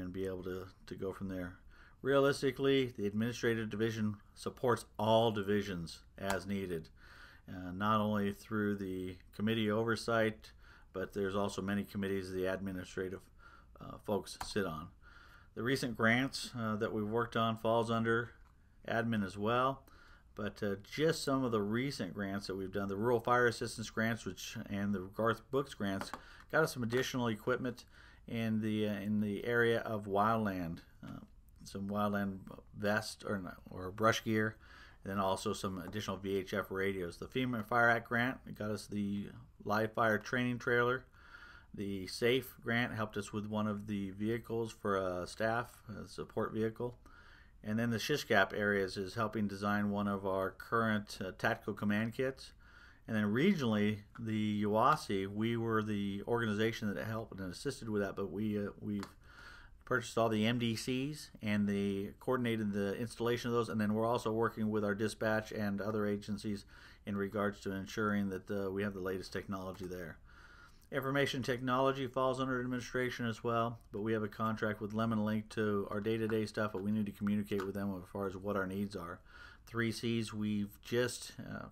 and be able to go from there. Realistically, the administrative division supports all divisions as needed, not only through the committee oversight, but there's also many committees the administrative folks sit on. The recent grants that we've worked on falls under admin as well, but just some of the recent grants that we've done, the Rural Fire Assistance grants, and the Garth Books grants, got us some additional equipment in the area of wildland, some wildland vest or brush gear, and then also some additional VHF radios. The FEMA Fire Act grant got us the live fire training trailer. The SAFE grant helped us with one of the vehicles for a staff support vehicle. And then the SHISHCAP areas is helping design one of our current tactical command kits. And then regionally, the UASI, we were the organization that helped and assisted with that, but we've purchased all the MDCs and they coordinated the installation of those. And then we're also working with our dispatch and other agencies in regards to ensuring that we have the latest technology there. Information technology falls under administration as well, but we have a contract with Lemon Link to our day-to-day stuff, but we need to communicate with them as far as what our needs are. 3Cs, we've just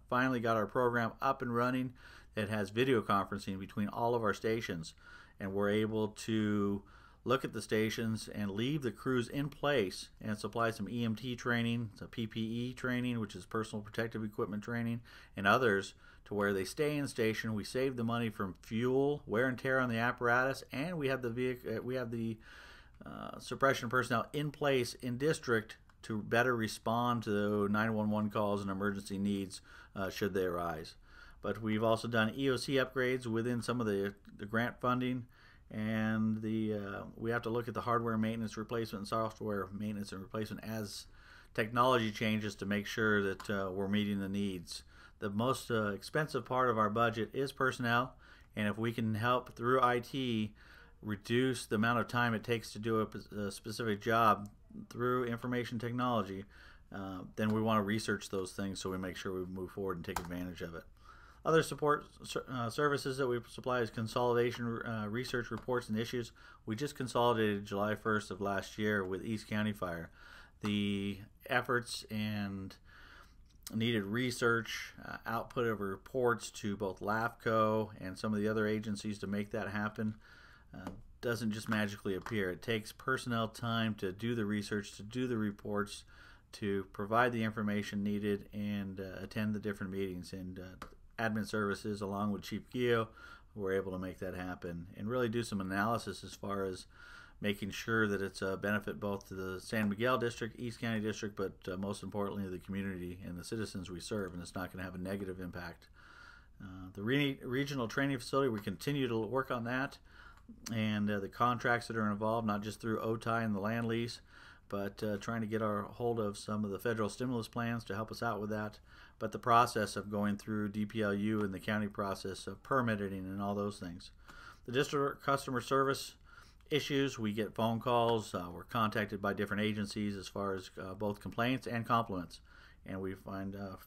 finally got our program up and running that has video conferencing between all of our stations, and we're able to look at the stations and leave the crews in place and supply some EMT training, some PPE training, which is personal protective equipment training, and others to where they stay in station. We save the money from fuel, wear and tear on the apparatus, and we have the suppression personnel in place in district to better respond to 911 calls and emergency needs should they arise. But we've also done EOC upgrades within some of the grant funding, and we have to look at the hardware maintenance replacement and software maintenance and replacement as technology changes to make sure that we're meeting the needs. The most expensive part of our budget is personnel, and if we can help through IT reduce the amount of time it takes to do a specific job through information technology, then we want to research those things so we make sure we move forward and take advantage of it. Other support services that we supply is consolidation research reports and issues. We just consolidated July 1st of last year with East County Fire. The efforts and needed research, output of reports to both LAFCO and some of the other agencies to make that happen doesn't just magically appear. It takes personnel time to do the research, to do the reports, to provide the information needed, and attend the different meetings. And admin services, along with Chief Gio, were able to make that happen and really do some analysis as far as making sure that it's a benefit both to the San Miguel District, East County District, but most importantly the community and the citizens we serve, and it's not going to have a negative impact. The regional training facility, we continue to work on that, and the contracts that are involved, not just through OTI and the land lease, but trying to get our hold of some of the federal stimulus plans to help us out with that, but the process of going through DPLU and the county process of permitting and all those things. The district customer service issues, we get phone calls, we're contacted by different agencies as far as both complaints and compliments, and we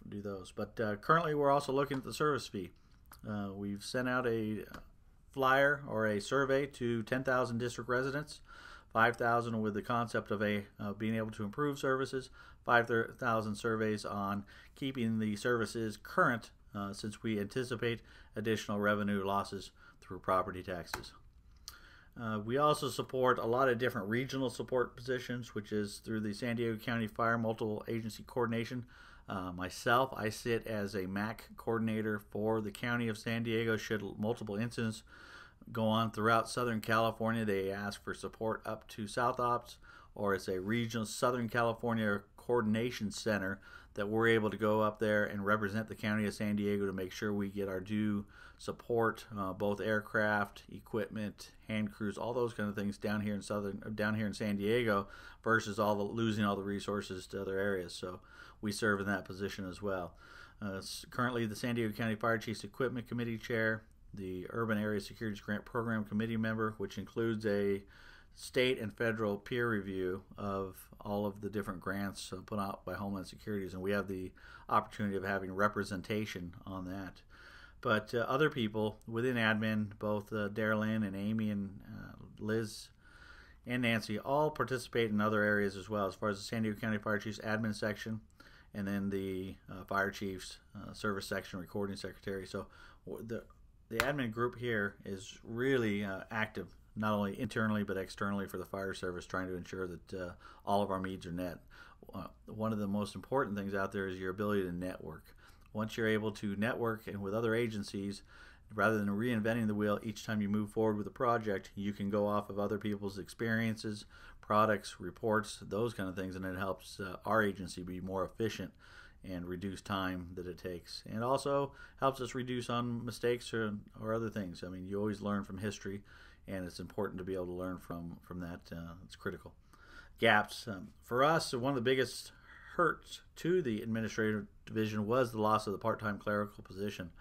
do those. But currently we're also looking at the service fee. We've sent out a flyer or a survey to 10,000 district residents, 5,000 with the concept of being able to improve services, 5,000 surveys on keeping the services current since we anticipate additional revenue losses through property taxes. We also support a lot of different regional support positions, which is through the San Diego County Fire Multiple Agency Coordination. Myself, I sit as a MAC coordinator for the County of San Diego. Should multiple incidents go on throughout Southern California, they ask for support up to South Ops, or it's a regional Southern California coordination center that we're able to go up there and represent the County of San Diego to make sure we get our due support, both aircraft, equipment, hand crews, all those kind of things down here in San Diego, versus losing all the resources to other areas. So we serve in that position as well. Currently the San Diego County Fire Chiefs Equipment Committee Chair, the Urban Area Security Grant Program Committee member, which includes a state and federal peer review of all of the different grants put out by Homeland Security, and we have the opportunity of having representation on that. But other people within admin, both Darylyn and Amy and Liz and Nancy all participate in other areas as well, as far as the San Diego County Fire Chiefs admin section, and then the Fire Chiefs service section, recording secretary. So the admin group here is really active, not only internally but externally for the fire service, trying to ensure that all of our needs are met. One of the most important things out there is your ability to network. Once you're able to network and with other agencies, rather than reinventing the wheel each time you move forward with a project, you can go off of other people's experiences, products, reports, those kind of things, and it helps our agency be more efficient and reduce time that it takes, and also helps us reduce on mistakes or other things. I mean, you always learn from history, and it's important to be able to learn from that. It's critical. Gaps. For us, one of the biggest hurts to the administrative division was the loss of the part-time clerical position.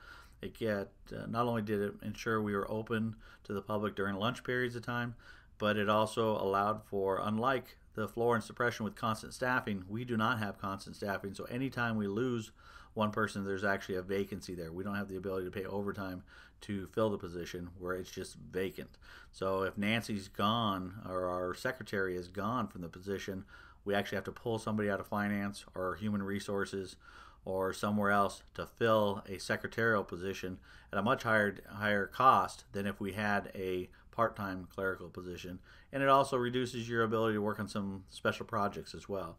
Not only did it ensure we were open to the public during lunch periods of time, but it also allowed for, unlike the floor and suppression with constant staffing, we do not have constant staffing. So anytime we lose one person, there's actually a vacancy there. We don't have the ability to pay overtime to fill the position where it's just vacant. So if Nancy's gone or our secretary is gone from the position, we actually have to pull somebody out of finance or human resources or somewhere else to fill a secretarial position at a much higher cost than if we had a part-time clerical position. And it also reduces your ability to work on some special projects as well.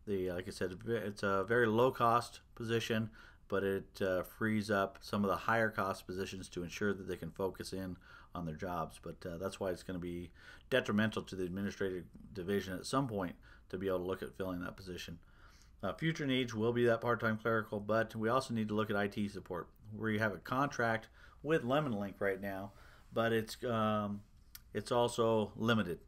Like I said, it's a very low-cost position, but it frees up some of the higher-cost positions to ensure that they can focus in on their jobs. But that's why it's going to be detrimental to the administrative division at some point to be able to look at filling that position. Future needs will be that part-time clerical, but we also need to look at IT support. We have a contract with LemonLink right now, but it's also limited.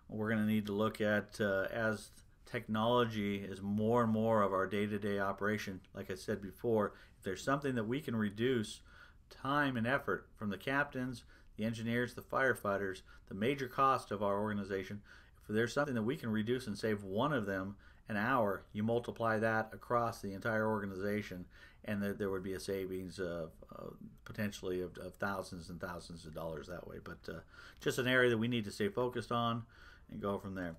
We're going to need to look at as technology is more and more of our day-to-day operation. Like I said before, if there's something that we can reduce time and effort from the captains, the engineers, the firefighters, the major cost of our organization, if there's something that we can reduce and save one of them an hour, you multiply that across the entire organization, and there would be a savings of potentially of thousands and thousands of dollars that way. But just an area that we need to stay focused on and go from there.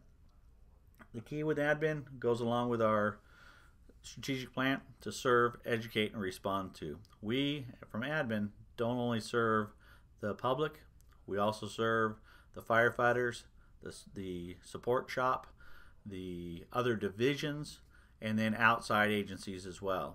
The key with admin goes along with our strategic plan to serve, educate, and respond to. We, from admin, don't only serve the public, we also serve the firefighters, the support shop, the other divisions, and then outside agencies as well.